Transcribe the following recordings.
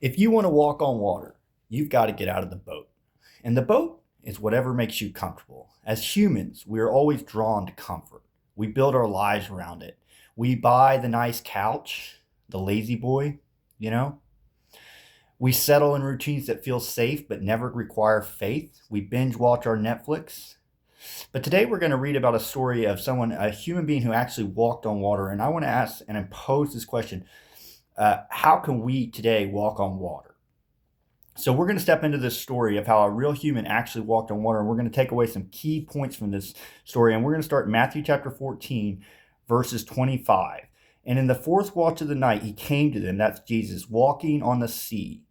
If you want to walk on water, you've got to get out of the boat. And the boat is whatever makes you comfortable. As humans, we are always drawn to comfort. We build our lives around it. We buy the nice couch, the lazy boy, you know? We settle in routines that feel safe but never require faith. We binge watch our Netflix. But today we're going to read about a story of someone, a human being who actually walked on water. And I want to ask and pose this question. How can we today walk on water? So we're going to step into this story of how a real human actually walked on water, and we're going to take away some key points from this story. And we're going to start in Matthew chapter 14, verses 25. And in the fourth watch of the night, he came to them, that's Jesus, walking on the sea.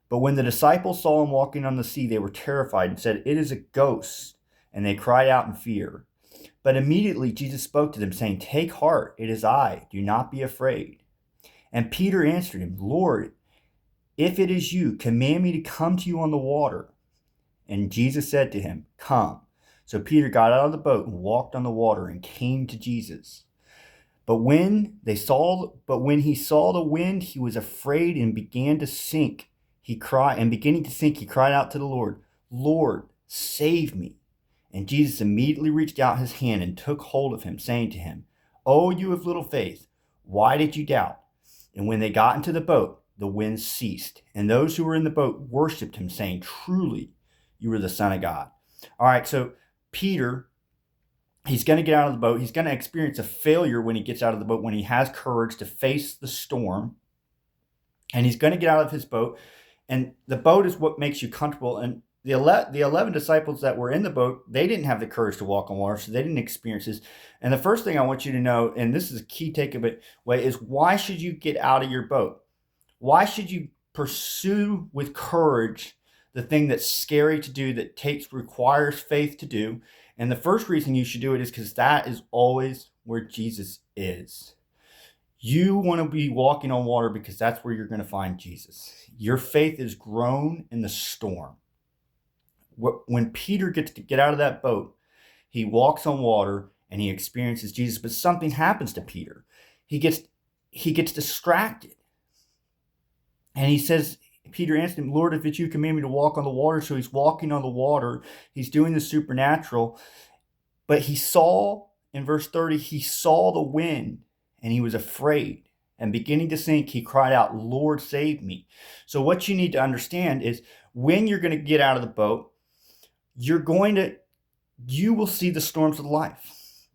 But when the disciples saw him walking on the sea, they were terrified and said, "It is a ghost." And they cried out in fear. But immediately Jesus spoke to them, saying, "Take heart, it is I, do not be afraid." And Peter answered him, "Lord, if it is you, command me to come to you on the water." And Jesus said to him, "Come." So Peter got out of the boat and walked on the water and came to Jesus. But when he saw the wind, he was afraid and began to sink. Beginning to sink, he cried out to the Lord, "Lord, save me." And Jesus immediately reached out his hand and took hold of him, saying to him, "Oh, you of little faith, why did you doubt?" And when they got into the boat, the wind ceased, and those who were in the boat worshipped him, saying, "Truly, you are the Son of God." All right, so Peter, he's going to get out of the boat. He's going to experience a failure when he gets out of the boat, when he has courage to face the storm. And he's going to get out of his boat. And the boat is what makes you comfortable. And the 11 disciples that were in the boat, they didn't have the courage to walk on water, so they didn't experience this. And the first thing I want you to know, and this is a key takeaway, is why should you get out of your boat? Why should you pursue with courage the thing that's scary to do, that requires faith to do? And the first reason you should do it is because that is always where Jesus is. You want to be walking on water because that's where you're going to find Jesus. Your faith is grown in the storm. When Peter gets to get out of that boat, he walks on water and he experiences Jesus, but something happens to Peter. He gets distracted. And he says, Peter answered him, "Lord, if it's you, command me to walk on the water." So he's walking on the water. He's doing the supernatural. But he saw, in verse 30, he saw the wind and he was afraid. And beginning to sink, he cried out, "Lord, save me." So what you need to understand is when you're going to get out of the boat, you will see the storms of life.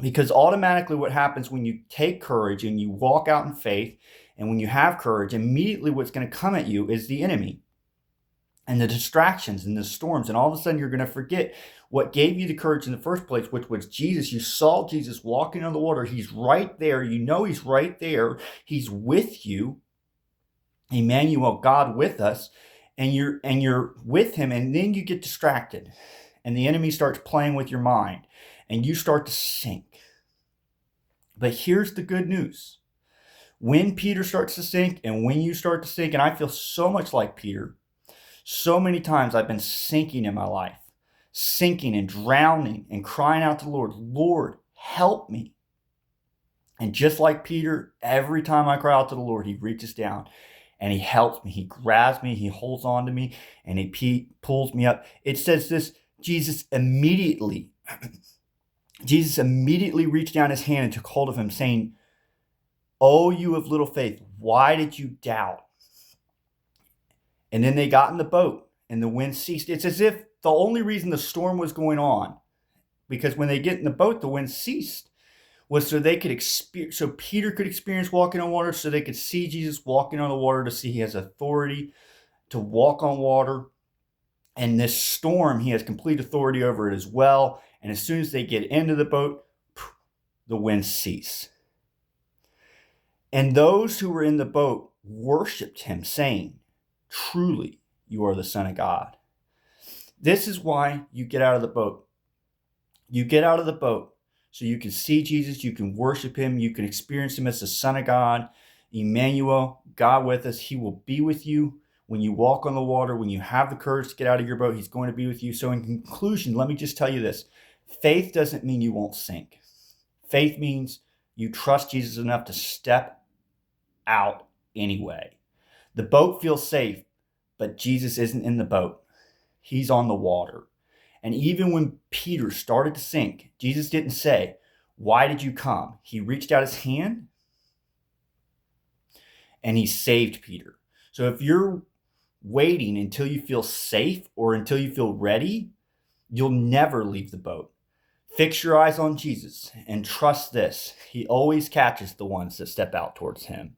Because automatically what happens when you take courage and you walk out in faith, and when you have courage, immediately what's going to come at you is the enemy and the distractions and the storms. And all of a sudden you're going to forget what gave you the courage in the first place, which was Jesus. You saw Jesus walking on the water. He's right there. You know he's right there. He's with you. Emmanuel, God with us. And you're with him, and then you get distracted. And the enemy starts playing with your mind. And you start to sink. But here's the good news. When Peter starts to sink and when you start to sink, and I feel so much like Peter, so many times I've been sinking in my life, sinking and drowning and crying out to the Lord, "Lord, help me." And just like Peter, every time I cry out to the Lord, he reaches down and he helps me. He grabs me, he holds on to me, and he pulls me up. It says this, Jesus immediately reached down his hand and took hold of him, saying, "Oh, you of little faith, why did you doubt?" And then they got in the boat and the wind ceased. It's as if the only reason the storm was going on, because when they get in the boat, the wind ceased, was so Peter could experience walking on water, so they could see Jesus walking on the water, to see he has authority to walk on water. And this storm, he has complete authority over it as well. And as soon as they get into the boat, the wind ceased. And those who were in the boat worshipped him, saying, "Truly, you are the Son of God." This is why you get out of the boat. You get out of the boat so you can see Jesus, you can worship him, you can experience him as the Son of God, Emmanuel, God with us. He will be with you when you walk on the water, when you have the courage to get out of your boat. He's going to be with you. So in conclusion, let me just tell you this. Faith doesn't mean you won't sink. Faith means you trust Jesus enough to step out anyway. The boat feels safe, but Jesus isn't in the boat. He's on the water. And even when Peter started to sink, Jesus didn't say, "Why did you come?" He reached out his hand and he saved Peter. So if you're waiting until you feel safe or until you feel ready, you'll never leave the boat. Fix your eyes on Jesus and trust this. He always catches the ones that step out towards him.